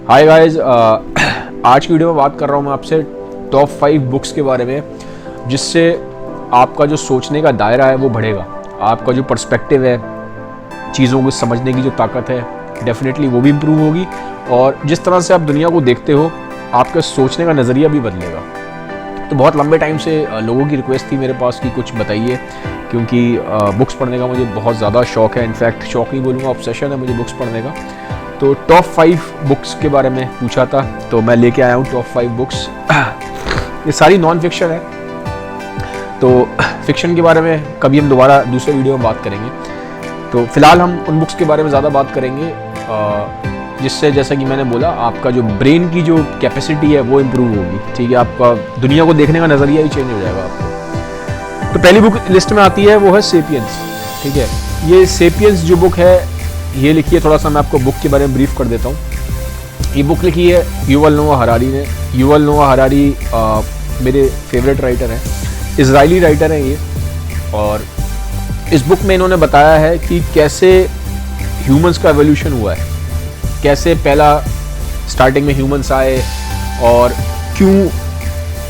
Hi guys, आज की video में बात कर रहा हूँ मैं आपसे टॉप 5 बुक्स के बारे में, जिससे आपका जो सोचने का दायरा है वो बढ़ेगा। आपका जो पर्सपेक्टिव है, चीज़ों को समझने की जो ताकत है, डेफिनेटली वो भी इम्प्रूव होगी। और जिस तरह से आप दुनिया को देखते हो, आपका सोचने का नज़रिया भी बदलेगा। तो बहुत लंबे टाइम से लोगों की रिक्वेस्ट थी मेरे पास कि कुछ बताइए, क्योंकि बुक्स पढ़ने का मुझे बहुत ज़्यादा शौक है। इनफैक्ट शौक नहीं बोलूँगा, ऑब्सेशन है मुझे बुक्स पढ़ने का। तो टॉप 5 बुक्स के बारे में पूछा था, तो मैं लेके आया हूँ टॉप 5 बुक्स। ये सारी नॉन फिक्शन है, तो फिक्शन के बारे में कभी हम दोबारा दूसरे वीडियो में बात करेंगे। तो फिलहाल हम उन बुक्स के बारे में ज़्यादा बात करेंगे जिससे, जैसा कि मैंने बोला, आपका जो ब्रेन की जो कैपेसिटी है वो इम्प्रूव होगी। ठीक है, आपका दुनिया को देखने का नज़रिया ही चेंज हो जाएगा आपको। तो पहली बुक लिस्ट में आती है वो है सेपियंस। ठीक है, ये सेपियंस जो बुक है ये लिखी है, थोड़ा सा मैं आपको बुक के बारे में ब्रीफ कर देता हूँ। ये बुक लिखी है युवल नोआ हरारी ने। युवल नोआ हरारी मेरे फेवरेट राइटर हैं, इजरायली राइटर हैं ये। और इस बुक में इन्होंने बताया है कि कैसे ह्यूमंस का एवोल्यूशन हुआ है, कैसे पहला स्टार्टिंग में ह्यूमंस आए और क्यों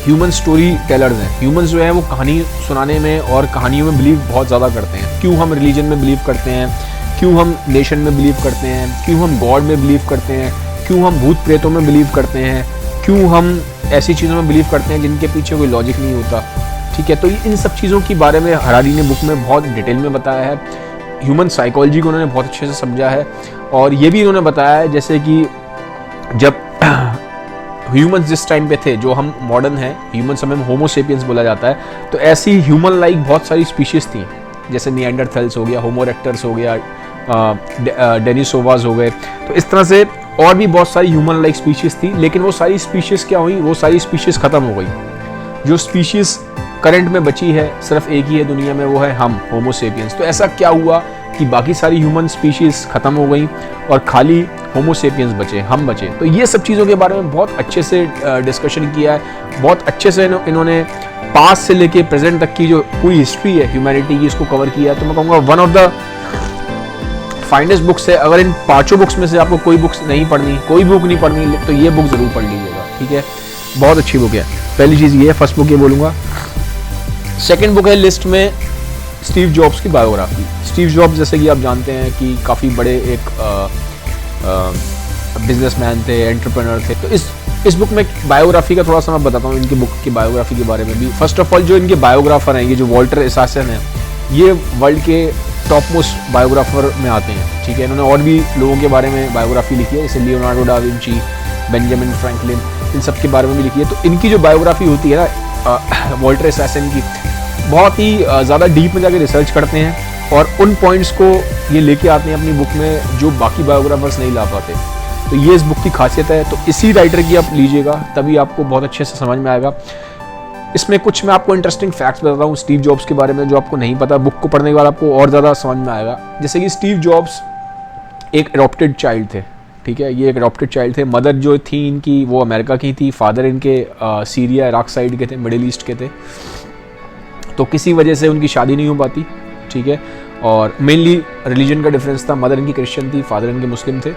ह्यूमन स्टोरी टेलर्स हैं। ह्यूमंस जो है वो कहानी सुनाने में और कहानियों में बिलीव बहुत ज़्यादा करते हैं। क्यों हम रिलीजन में बिलीव करते हैं, क्यों हम नेशन में बिलीव करते हैं, क्यों हम गॉड में बिलीव करते हैं, क्यों हम भूत प्रेतों में बिलीव करते हैं, क्यों हम ऐसी चीज़ों में बिलीव करते हैं जिनके पीछे कोई लॉजिक नहीं होता। ठीक है, तो इन सब चीज़ों के बारे में हरारी ने बुक में बहुत डिटेल में बताया है। ह्यूमन साइकोलॉजी को उन्होंने बहुत अच्छे से समझा है। और ये भी इन्होंने बताया है जैसे कि जब ह्यूमंस जिस टाइम पे थे, जो हम मॉडर्न हैं, ह्यूमंस हमें होमो सेपियंस बोला जाता है, तो ऐसी ह्यूमन लाइक बहुत सारी स्पीशीज़ थी, जैसे निएंडरथैल्स हो गया, होमो इरेक्टस हो गया, डेनिसोवास हो गए। तो इस तरह से और भी बहुत सारी ह्यूमन लाइक स्पीशीज़ थी, लेकिन वो सारी स्पीशीज़ क्या हुई, वो सारी स्पीशीज़ ख़त्म हो गई। जो स्पीशीज़ करंट में बची है सिर्फ एक ही है दुनिया में, वो है हम, होमो सेपियंस। तो ऐसा क्या हुआ कि बाकी सारी ह्यूमन स्पीशीज़ ख़त्म हो गई और खाली होमो सेपियंस बचे, हम बचे। तो ये सब चीज़ों के बारे में बहुत अच्छे से डिस्कशन किया है। बहुत अच्छे से इन्होंने पास्ट से लेके प्रेजेंट तक की जो पूरी हिस्ट्री है ह्यूमैनिटी की, इसको कवर किया है। तो मैं कहूँगा one of the finest books है। अगर इन 5 बुक्स में से आपको कोई बुक्स नहीं पढ़नी, कोई बुक नहीं पढ़नी, तो ये बुक ज़रूर पढ़ लीजिएगा। ठीक है, बहुत अच्छी बुक है। पहली चीज़ ये है, फर्स्ट बुक ये बोलूँगा। सेकेंड बुक है लिस्ट में स्टीव जॉब्स की बायोग्राफी। स्टीव जॉब्स जैसे कि आप जानते हैं कि काफ़ी बड़े एक बिजनेसमैन थे, एंटरप्रेन्योर थे। तो इस बुक में बायोग्राफी का थोड़ा सा मैं बताता हूँ, इनकी बुक की बायोग्राफी के बारे में भी। फर्स्ट ऑफ ऑल, जो इनके बायोग्राफर हैं, ये जो वॉल्टर इसासन है, ये वर्ल्ड के टॉप मोस्ट बायोग्राफर में आते हैं। ठीक है, इन्होंने और भी लोगों के बारे में बायोग्राफी लिखी है, जैसे Leonardo da Vinci, Benjamin Franklin, इन सब के बारे में भी लिखी है। तो इनकी जो बायोग्राफी होती है ना वॉल्टर इसासन की, बहुत ही ज़्यादा डीप में जाके रिसर्च करते हैं और उन पॉइंट्स को ये लेके आते हैं अपनी बुक में जो बाकी बायोग्राफर्स नहीं ला पाते। तो ये इस बुक की खासियत है। तो इसी राइटर की आप लीजिएगा, तभी आपको बहुत अच्छे से समझ में आएगा। इसमें कुछ मैं आपको इंटरेस्टिंग फैक्ट्स बताता हूँ स्टीव जॉब्स के बारे में, जो आपको नहीं पता। बुक को पढ़ने के बाद आपको और ज़्यादा समझ में आएगा। जैसे कि स्टीव जॉब्स एक एडॉप्टेड चाइल्ड थे। ठीक है, ये एक एडॉप्टेड चाइल्ड थे। मदर जो थी इनकी वो अमेरिका की थी, फादर इनके सीरिया, इराक साइड के थे, मिडिल ईस्ट के थे। तो किसी वजह से उनकी शादी नहीं हो पाती। ठीक है, और मेनली रिलीजन का डिफरेंस था। मदर इनकी क्रिश्चियन थी, फादर इनके मुस्लिम थे,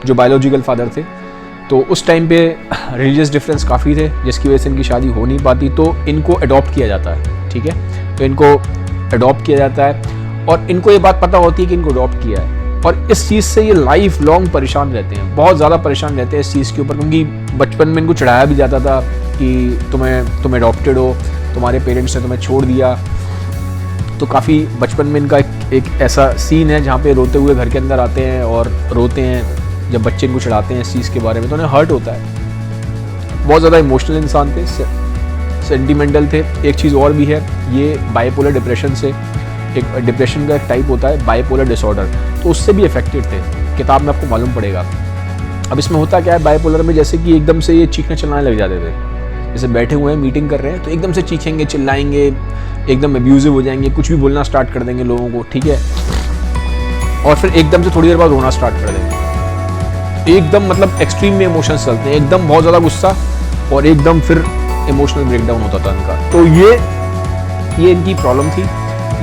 जो बायोलॉजिकल फादर थे। तो उस टाइम पे रिलीजियस डिफरेंस काफ़ी थे, जिसकी वजह से इनकी शादी हो नहीं पाती। तो इनको अडॉप्ट किया जाता है। ठीक है, तो इनको अडॉप्ट किया जाता है और इनको ये बात पता होती है कि इनको अडॉप्ट किया है। और इस चीज़ से ये लाइफ लॉन्ग परेशान रहते हैं, बहुत ज़्यादा परेशान रहते हैं इस चीज़ के ऊपर, क्योंकि बचपन में इनको चढ़ाया भी जाता था कि तुम अडॉप्टेड हो, तुम्हारे पेरेंट्स ने तुम्हें छोड़ दिया। तो काफ़ी बचपन में इनका एक ऐसा सीन है जहाँ पे रोते हुए घर के अंदर आते हैं और रोते हैं जब बच्चे इनको चढ़ाते हैं इस चीज़ के बारे में, तो उन्हें हर्ट होता है। बहुत ज़्यादा इमोशनल इंसान थे, सेंटिमेंटल थे। एक चीज़ और भी है, ये बाइपोलर डिप्रेशन से, एक डिप्रेशन का एक टाइप होता है बाइपोलर डिसऑर्डर, तो उससे भी अफेक्टेड थे। किताब में आपको मालूम पड़ेगा। अब इसमें होता क्या है बाइपोलर में, जैसे कि एकदम से ये चीखने चिल्लाने लग जाते थे। जैसे बैठे हुए हैं, मीटिंग कर रहे हैं, तो एकदम से चीखेंगे, चिल्लाएंगे, एकदम अब्यूजिव हो जाएंगे, कुछ भी बोलना स्टार्ट कर देंगे लोगों को। ठीक है, और फिर एकदम से थोड़ी देर बाद रोना स्टार्ट कर देंगे। एकदम मतलब एक्सट्रीम में इमोशंस चलते हैं, एकदम बहुत ज़्यादा गुस्सा और एकदम फिर इमोशनल ब्रेकडाउन होता था इनका। तो ये इनकी प्रॉब्लम थी।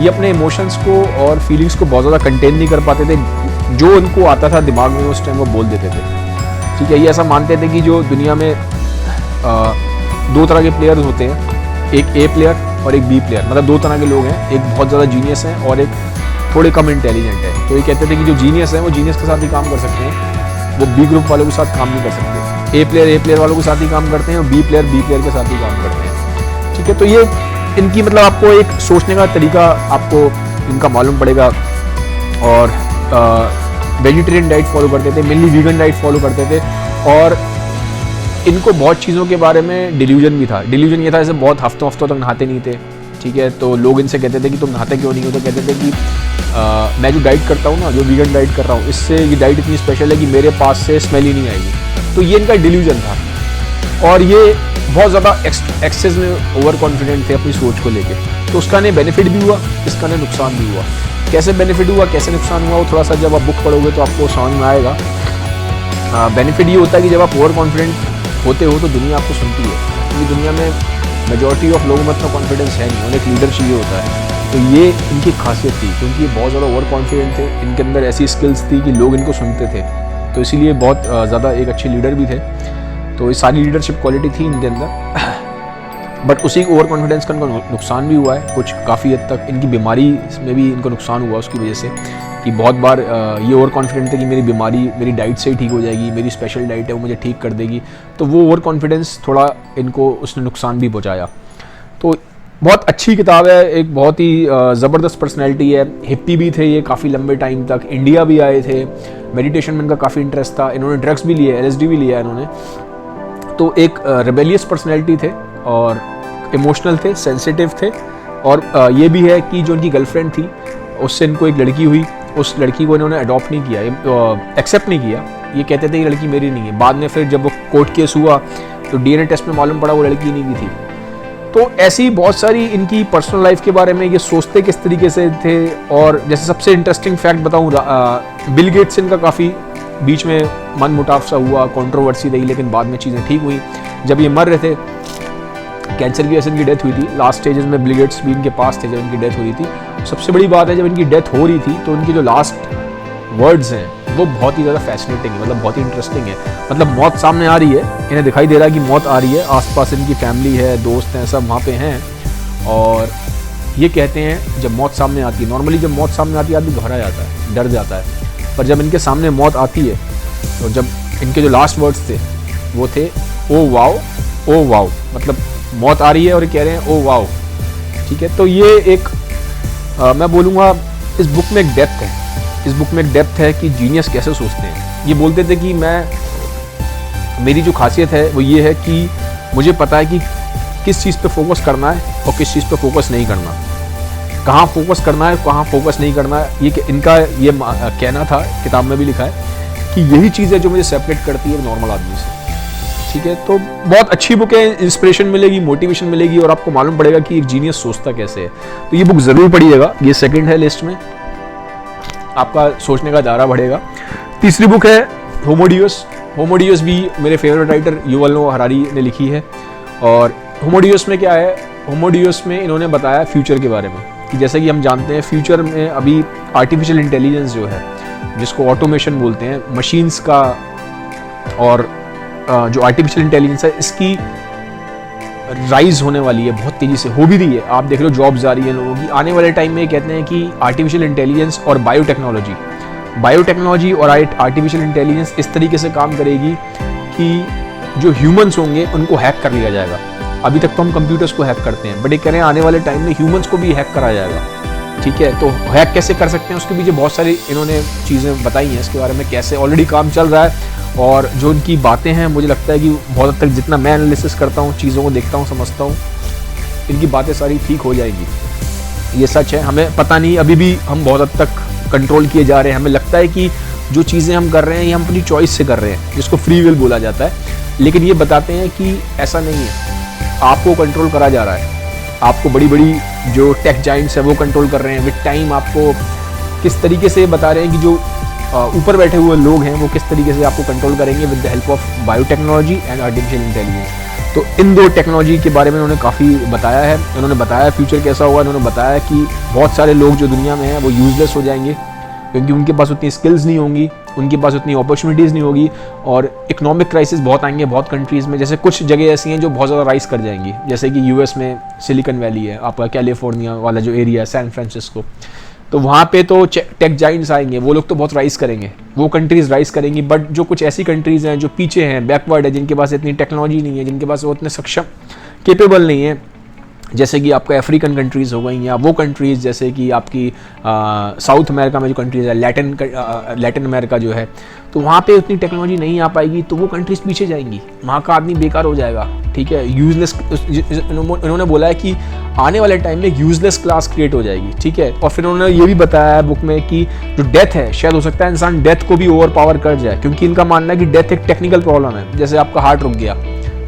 ये अपने इमोशंस को और फीलिंग्स को बहुत ज़्यादा कंटेन नहीं कर पाते थे। जो उनको आता था दिमाग में उस टाइम वो बोल देते थे। ठीक है, ये ऐसा मानते थे कि जो दुनिया में दो तरह के प्लेयर्स होते हैं, एक ए प्लेयर और एक बी प्लेयर, मतलब दो तरह के लोग हैं, एक बहुत ज़्यादा जीनियस हैं और एक थोड़े कम इंटेलिजेंट है। तो ये कहते थे कि जो जीनियस है वो जीनियस के साथ ही काम कर सकते हैं, वो बी ग्रुप वालों के साथ काम नहीं कर सकते। ए प्लेयर वालों के साथ ही काम करते हैं और बी प्लेयर के साथ ही काम करते हैं। ठीक है, तो ये इनकी मतलब आपको एक सोचने का तरीका आपको इनका मालूम पड़ेगा। और वेजिटेरियन डाइट फॉलो करते थे, मेनली वीगन डाइट फॉलो करते थे। और इनको बहुत चीज़ों के बारे में डिल्यूजन भी था। डिल्यूजन ये था जैसे बहुत हफ्तों तक नहाते नहीं थे। ठीक है, तो लोग इनसे कहते थे कि तुम नहाते क्यों नहीं हो, तो कहते थे कि मैं जो डाइट करता हूँ ना, जो वीगन डाइट कर रहा हूँ, इससे ये डाइट इतनी स्पेशल है कि मेरे पास से स्मेल ही नहीं आएगी। तो ये इनका डिल्यूजन था। और ये बहुत ज़्यादा एक्सेस में ओवर कॉन्फिडेंट थे अपनी सोच को लेके। तो उसका ने बेनिफिट भी हुआ, इसका ने नुकसान भी हुआ। कैसे बेनिफिट हुआ, कैसे नुकसान हुआ, वो थोड़ा सा जब आप बुक पढ़ोगे तो आपको समझ में आएगा। बेनिफिट ये होता है कि जब आप ओवर कॉन्फिडेंट होते हो तो दुनिया आपको सुनती है, क्योंकि दुनिया में मेजॉरिटी ऑफ लोगों में इतना कॉन्फिडेंस है नहीं, उन्हें एक लीडर चाहिए होता है। तो ये इनकी खासियत थी, क्योंकि ये बहुत ज़्यादा ओवर कॉन्फिडेंट थे, इनके अंदर ऐसी स्किल्स थी कि लोग इनको सुनते थे। तो इसीलिए बहुत ज़्यादा एक अच्छे लीडर भी थे। तो ये सारी लीडरशिप क्वालिटी थी इनके अंदर। बट उसी ओवर कॉन्फिडेंस का इनको नुकसान भी हुआ है कुछ, काफ़ी हद तक इनकी बीमारी में भी इनको नुकसान हुआ उसकी वजह से, कि बहुत बार ये ओवर कॉन्फिडेंट थे कि मेरी बीमारी मेरी डाइट से ही ठीक हो जाएगी, मेरी स्पेशल डाइट है वो मुझे ठीक कर देगी। तो वो ओवर कॉन्फिडेंस थोड़ा इनको उसने नुकसान भी पहुंचाया। तो बहुत अच्छी किताब है, एक बहुत ही ज़बरदस्त पर्सनैलिटी है। हिप्पी भी थे ये काफ़ी लंबे टाइम तक, इंडिया भी आए थे, मेडिटेशन में इनका काफ़ी इंटरेस्ट था, इन्होंने ड्रग्स भी लिए, LSD भी लिया इन्होंने। तो एक रेबेलियस पर्सनैलिटी थे और इमोशनल थे, सेंसिटिव थे। और ये भी है कि जो उनकी गर्लफ्रेंड थी उससे इनको एक लड़की हुई, उस लड़की को इन्होंने अडॉप्ट नहीं किया, एक्सेप्ट नहीं किया। ये कहते थे ये लड़की मेरी नहीं है। बाद में फिर जब वो कोर्ट केस हुआ तो DNA टेस्ट में मालूम पड़ा वो लड़की नहीं की थी। तो ऐसी बहुत सारी इनकी पर्सनल लाइफ के बारे में ये सोचते किस तरीके से थे। और जैसे सबसे इंटरेस्टिंग फैक्ट बताऊँ, बिल गेट्स इनका काफ़ी बीच में मन मुटाव सा हुआ, कंट्रोवर्सी रही, लेकिन बाद में चीज़ें ठीक हुई। जब ये मर रहे थे, कैंसर की वजह से इनकी डेथ हुई थी, लास्ट स्टेजेस में बिल गेट्स भी इनके पास थे जब इनकी डेथ हो रही थी। सबसे बड़ी बात है, जब इनकी डेथ हो रही थी तो इनकी जो लास्ट वर्ड्स हैं वो बहुत ही ज़्यादा फैसिनेटिंग है, मतलब बहुत ही इंटरेस्टिंग है। मतलब मौत सामने आ रही है, इन्हें दिखाई दे रहा है कि मौत आ रही है, आसपास इनकी फैमिली है, दोस्त हैं, सब वहाँ पे हैं। और ये कहते हैं जब मौत सामने आती है, नॉर्मली जब मौत सामने आती है आदमी घबरा जाता है, डर जाता है, पर जब इनके सामने मौत आती है तो जब इनके जो लास्ट वर्ड्स थे वो थे ओ वाओ, ओ वाओ। मतलब मौत आ रही है और ये कह रहे हैं ओ वाओ। ठीक है, तो ये एक मैं बोलूँगा इस बुक में एक डेप्थ है, इस बुक में एक डेप्थ है कि जीनियस कैसे सोचते हैं। ये बोलते थे कि मेरी जो खासियत है वो ये है कि मुझे पता है कि किस चीज़ पे फोकस करना है और किस चीज़ पे फोकस नहीं करना, कहाँ फोकस करना है, कहाँ फोकस नहीं करना है। ये इनका ये कहना था, किताब में भी लिखा है कि यही चीज़ है जो मुझे सेपरेट करती है नॉर्मल आदमी से। ठीक है, तो बहुत अच्छी बुक है, इंस्पिरेशन मिलेगी, मोटिवेशन मिलेगी और आपको मालूम पड़ेगा कि एक जीनियस सोचता कैसे है। तो ये बुक ज़रूर पढ़िएगा, ये सेकंड है लिस्ट में, आपका सोचने का दायरा बढ़ेगा। तीसरी बुक है होमो डेउस भी मेरे फेवरेट राइटर युवल नोआ हरारी ने लिखी है। और होमो डेउस में क्या है, होमो डेउस में इन्होंने बताया फ्यूचर के बारे में कि जैसे कि हम जानते हैं फ्यूचर में अभी आर्टिफिशियल इंटेलिजेंस जो है, जिसको ऑटोमेशन बोलते हैं, मशीन्स का, और जो आर्टिफिशियल इंटेलिजेंस है इसकी राइज होने वाली है, बहुत तेज़ी से हो भी रही है। आप देख लो जॉब्स आ रही है लोगों की। आने वाले टाइम में कहते हैं कि आर्टिफिशियल इंटेलिजेंस और बायोटेक्नोलॉजी और आर्टिफिशियल इंटेलिजेंस इस तरीके से काम करेगी कि जो ह्यूमंस होंगे उनको हैक कर लिया जाएगा। अभी तक तो हम कंप्यूटर्स को हैक करते हैं, बट ये कह रहे हैं आने वाले टाइम में ह्यूमंस को भी हैक करा जाएगा। ठीक है, तो हैक कैसे कर सकते हैं उसके पीछे बहुत सारी इन्होंने चीज़ें बताई हैं इसके बारे में, कैसे ऑलरेडी काम चल रहा है। और जो इनकी बातें हैं मुझे लगता है कि बहुत हद तक जितना मैं एनालिसिस करता हूँ, चीज़ों को देखता हूँ, समझता हूँ, इनकी बातें सारी ठीक हो जाएगी। ये सच है, हमें पता नहीं, अभी भी हम बहुत हद तक कंट्रोल किए जा रहे हैं। हमें लगता है कि जो चीज़ें हम कर रहे हैं ये हम अपनी चॉइस से कर रहे हैं, जिसको फ्री विल बोला जाता है। लेकिन ये बताते हैं कि ऐसा नहीं है, आपको कंट्रोल करा जा रहा है। आपको बड़ी बड़ी जो टेक जाइंट्स है वो कंट्रोल कर रहे हैं। विद टाइम आपको किस तरीके से बता रहे हैं कि जो ऊपर बैठे हुए लोग हैं वो किस तरीके से आपको कंट्रोल करेंगे with the help of biotechnology and artificial intelligence. तो इन दो टेक्नोलॉजी के बारे में उन्होंने काफ़ी बताया है। उन्होंने बताया फ्यूचर कैसा होगा, उन्होंने बताया कि बहुत सारे लोग जो दुनिया में हैं वो यूजलेस हो जाएंगे क्योंकि उनके पास उतनी स्किल्स नहीं होंगी उनके पास उतनी अपॉर्चुनिटीज़ नहीं होगी, और इकोनॉमिक क्राइसिस बहुत आएंगे बहुत कंट्रीज़ में। जैसे कुछ जगह ऐसी हैं जो बहुत ज़्यादा राइज कर जाएंगी, जैसे कि यूएस में सिलिकॉन वैली है, आपका कैलिफोर्निया वाला जो एरिया है, सैन फ्रांसिस्को, तो वहाँ पे तो टेक जाइंट्स आएंगे, वो लोग तो बहुत राइज करेंगे, वो कंट्रीज़ राइज करेंगी। बट जो कुछ ऐसी कंट्रीज़ हैं जो पीछे हैं, बैकवर्ड है, जिनके पास इतनी टेक्नोलॉजी नहीं है, जिनके पास वो इतने सक्षम केपेबल नहीं है, जैसे कि आपका अफ्रीकन कंट्रीज़ हो गई, या वो कंट्रीज़ जैसे कि आपकी साउथ अमेरिका में जो कंट्रीज़ है, लैटिन अमेरिका जो है, तो वहाँ पे उतनी टेक्नोलॉजी नहीं आ पाएगी, तो वो कंट्रीज़ पीछे जाएंगी, वहाँ का आदमी बेकार हो जाएगा, ठीक है, यूजलेस। इन्होंने बोला है कि आने वाले टाइम में यूजलेस क्लास क्रिएट हो जाएगी, ठीक है। और फिर उन्होंने ये भी बताया है बुक में कि जो डेथ है, शायद हो सकता है इंसान डेथ को भी ओवर पावर कर जाए, क्योंकि इनका मानना है कि डेथ एक टेक्निकल प्रॉब्लम है। जैसे आपका हार्ट रुक गया,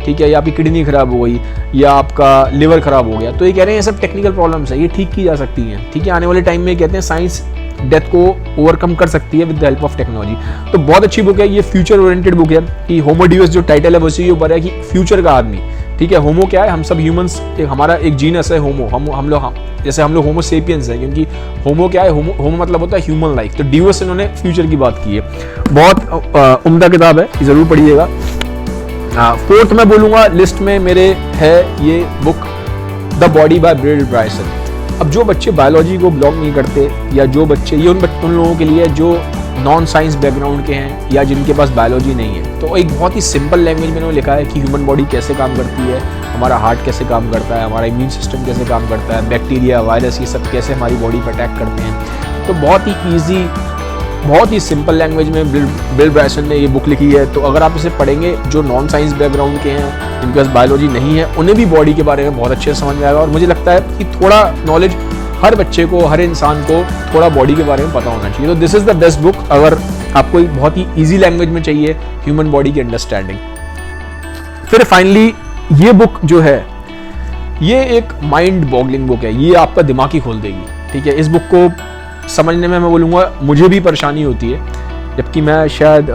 ठीक है, या आपकी किडनी खराब हो गई, या आपका लिवर खराब हो गया, तो ये कह रहे हैं ये सब टेक्निकल प्रॉब्लम्स है, ये ठीक की जा सकती हैं, ठीक है। आने वाले टाइम में कहते हैं साइंस डेथ को ओवरकम कर सकती है with the help of technology. तो बहुत अच्छी बुक है ये, फ्यूचर ओरिएंटेड बुक है कि होमो डिवस जो टाइटल है वैसे ये ऊपर है कि फ्यूचर का आदमी, ठीक है। होमो क्या है, हम सब ह्यूमंस, हमारा एक जीनस है होमो, हम लोग जैसे हम लोग होमो सेपियंस है, क्योंकि होमो क्या है, होमो मतलब होता है ह्यूमन लाइफ। तो डिवस इन्होंने फ्यूचर की बात की है, बहुत उम्दा किताब है, जरूर पढ़िएगा। फोर्थ मैं बोलूँगा लिस्ट में मेरे है ये book the body by Brill Bryson. अब जो बच्चे बायोलॉजी को बिलोंग नहीं करते, या जो बच्चे, ये उन लोगों के लिए जो नॉन साइंस बैकग्राउंड के हैं या जिनके पास बायोलॉजी नहीं है, तो एक बहुत ही सिंपल लैंग्वेज में उन्होंने लिखा है कि ह्यूमन बॉडी कैसे काम करती है, हमारा हार्ट कैसे काम करता है, हमारा इम्यून सिस्टम कैसे काम करता है, बैक्टीरिया, वायरस, ये सब कैसे हमारी बॉडी पर अटैक करते हैं। तो बहुत ही ईजी, बहुत ही सिंपल लैंग्वेज में बिल ब्रायसन ने ये बुक लिखी है। तो अगर आप इसे पढ़ेंगे, जो नॉन साइंस बैकग्राउंड के हैं, जिनके पास बायोलॉजी नहीं है, उन्हें भी बॉडी के बारे में बहुत अच्छे से समझ में आएगा। और मुझे लगता है कि थोड़ा नॉलेज हर बच्चे को, हर इंसान को थोड़ा बॉडी के बारे में पता होना चाहिए। तो this is the best book अगर आपको एक बहुत ही ईजी लैंग्वेज में चाहिए ह्यूमन बॉडी की अंडरस्टैंडिंग। फिर फाइनली ये बुक जो है, ये एक माइंड बॉगलिंग बुक है, ये आपका दिमाग ही खोल देगी, ठीक है। इस बुक को समझने में मैं बोलूँगा मुझे भी परेशानी होती है, जबकि मैं शायद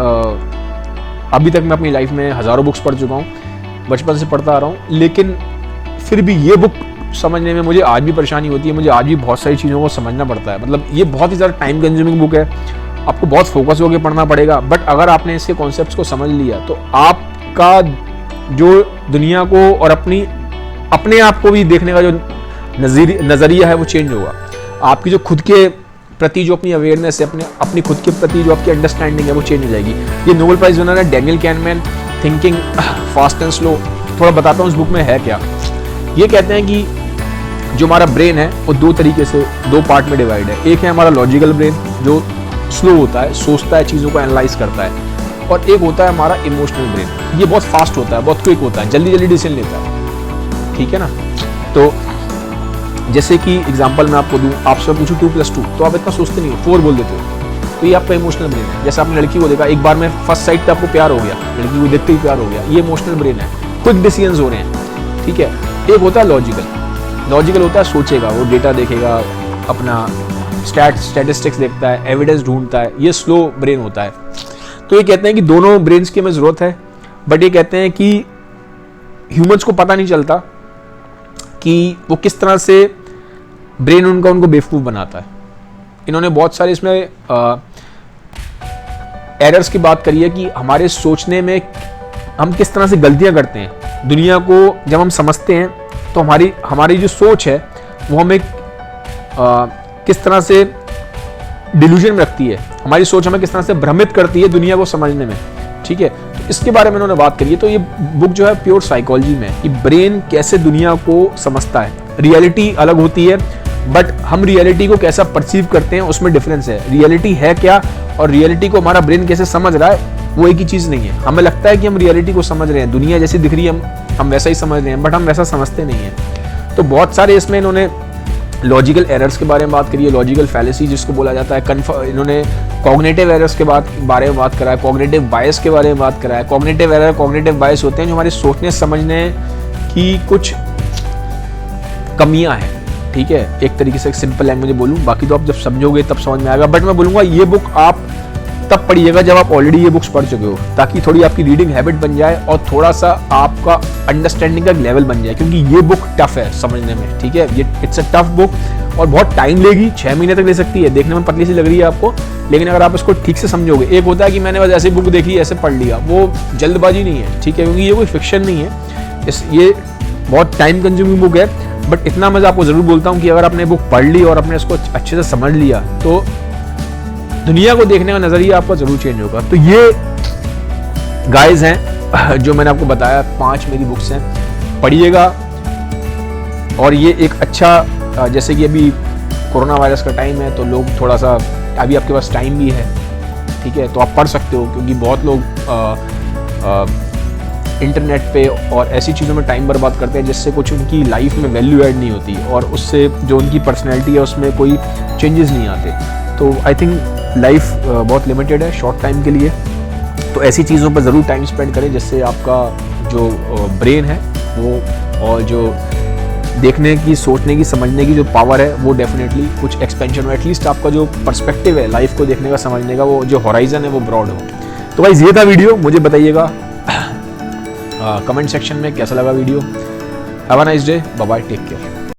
अभी तक मैं अपनी लाइफ में हज़ारों बुक्स पढ़ चुका हूँ, बचपन से पढ़ता आ रहा हूँ, लेकिन फिर भी ये बुक समझने में मुझे आज भी परेशानी होती है। मुझे आज भी बहुत सारी चीज़ों को समझना पड़ता है। मतलब ये बहुत ही ज़्यादा टाइम कंज्यूमिंग बुक है, आपको बहुत फोकस होकर पढ़ना पड़ेगा। बट अगर आपने इसके कॉन्सेप्ट्स को समझ लिया तो आपका जो दुनिया को और अपने आप को भी देखने का जो नज़रिया है वो चेंज होगा। आपकी जो खुद के प्रति जो अपनी अवेयरनेस है, अपनी खुद के प्रति जो आपकी अंडरस्टैंडिंग है वो चेंज हो जाएगी। ये नोबेल प्राइज विनर है Daniel Kahneman, thinking fast and slow. थोड़ा बताता हूँ इस बुक में है क्या। ये कहते हैं कि जो हमारा ब्रेन है वो दो तरीके से, दो पार्ट में डिवाइड है। एक है हमारा लॉजिकल ब्रेन जो स्लो होता है, सोचता है, चीज़ों को एनालाइज करता है, और एक होता है हमारा इमोशनल ब्रेन। ये बहुत फास्ट होता है, बहुत क्विक होता है, जल्दी जल्दी डिसीजन लेता है, ठीक है ना। तो जैसे कि एग्जांपल मैं आपको दूं, आपसे पूछूं 2+2 तो आप इतना सोचते नहीं हो, 4 बोल देते हो। तो ये आपका इमोशनल ब्रेन है। जैसे आपने लड़की को देखा, एक बार में फर्स्ट साइट पे आपको प्यार हो गया, लड़की को देखते ही प्यार हो गया, ये इमोशनल ब्रेन है, क्विक डिसीजंस हो रहे हैं, ठीक है। एक होता है लॉजिकल होता है, सोचेगा, वो डेटा देखेगा, अपना स्टैटिस्टिक्स देखता है, एविडेंस ढूंढता है, ये स्लो ब्रेन होता है। तो ये कहते हैं कि दोनों ब्रेन्स की हमें ज़रूरत है, बट ये कहते हैं कि ह्यूमंस को पता नहीं चलता कि वो किस तरह से ब्रेन उनको बेवकूफ़ बनाता है। इन्होंने बहुत सारे इसमें एरर्स की बात करी है कि हमारे सोचने में हम किस तरह से गलतियां करते हैं। दुनिया को जब हम समझते हैं तो हमारी जो सोच है वो हमें किस तरह से डिल्यूजन में रखती है, हमारी सोच हमें किस तरह से भ्रमित करती है दुनिया को समझने में, ठीक है। तो इसके बारे में उन्होंने बात करी है। तो ये बुक जो है प्योर साइकोलॉजी में, कि ब्रेन कैसे दुनिया को समझता है। रियलिटी अलग होती है, बट हम रियलिटी को कैसा परसीव करते हैं उसमें डिफरेंस है। रियलिटी है क्या और रियलिटी को हमारा ब्रेन कैसे समझ रहा है वो एक ही चीज़ नहीं है। हमें लगता है कि हम रियलिटी को समझ रहे हैं, दुनिया जैसी दिख रही है हम वैसा ही समझ रहे हैं, बट हम वैसा समझते नहीं हैं। तो बहुत सारे इसमें इन्होंने लॉजिकल एरर्स के बारे में बात करी है, लॉजिकल फैलेसी जिसको बोला जाता है। इन्होंने कॉग्निटिव एरर्स के बारे में बात करा है, कॉग्निटिव बायस के बारे में बात करा है। कॉग्निटिव एरर, कॉग्निटिव बायस होते हैं जो हमारे सोचने समझने की कुछ कमियां हैं, ठीक है। एक तरीके से एक सिंपल लैंग्वेज में बोलूँ, बाकी तो आप जब समझोगे तब समझ में आएगा। बट मैं बोलूँगा ये बुक आप तब पढ़िएगा जब आप ऑलरेडी ये बुक्स पढ़ चुके हो, ताकि थोड़ी आपकी रीडिंग हैबिट बन जाए और थोड़ा सा आपका अंडरस्टैंडिंग का लेवल बन जाए, क्योंकि ये बुक टफ है समझने में, ठीक है। ये इट्स अ टफ बुक और बहुत टाइम लेगी, 6 महीने तक ले सकती है। देखने में पतली सी लग रही है आपको, लेकिन अगर आप इसको ठीक से समझोगे, एक होता है कि मैंने बस ऐसे बुक देखी ऐसे पढ़ लिया, वो जल्दबाजी नहीं है, ठीक है, क्योंकि ये कोई फिक्शन नहीं है, ये बहुत टाइम कंज्यूमिंग बुक है। बट इतना मैं आपको ज़रूर बोलता हूँ कि अगर आपने बुक पढ़ ली और आपने इसको अच्छे से समझ लिया तो दुनिया को देखने का नज़रिया आपका ज़रूर चेंज होगा। तो ये गाइस हैं जो मैंने आपको बताया, 5 मेरी बुक्स हैं, पढ़िएगा। और ये एक अच्छा, जैसे कि अभी कोरोना वायरस का टाइम है तो लोग थोड़ा सा, अभी आपके पास टाइम भी है, ठीक है, तो आप पढ़ सकते हो, क्योंकि बहुत लोग इंटरनेट पे और ऐसी चीज़ों में टाइम बर्बाद करते हैं जिससे कुछ उनकी लाइफ में वैल्यू ऐड नहीं होती और उससे जो उनकी पर्सनैलिटी है उसमें कोई चेंजेस नहीं आते। तो आई थिंक लाइफ बहुत लिमिटेड है शॉर्ट टाइम के लिए, तो ऐसी चीज़ों पर ज़रूर टाइम स्पेंड करें जिससे आपका जो ब्रेन है वो, और जो देखने की, सोचने की, समझने की जो पावर है वो डेफिनेटली कुछ एक्सपेंशन हो, एटलीस्ट आपका जो पर्सपेक्टिव है लाइफ को देखने का, समझने का, वो जो हॉराइजन है वो ब्रॉड हो। तो गाइस ये था वीडियो, मुझे बताइएगा कमेंट सेक्शन में कैसा लगा video. Have a nice day, bye bye, take care.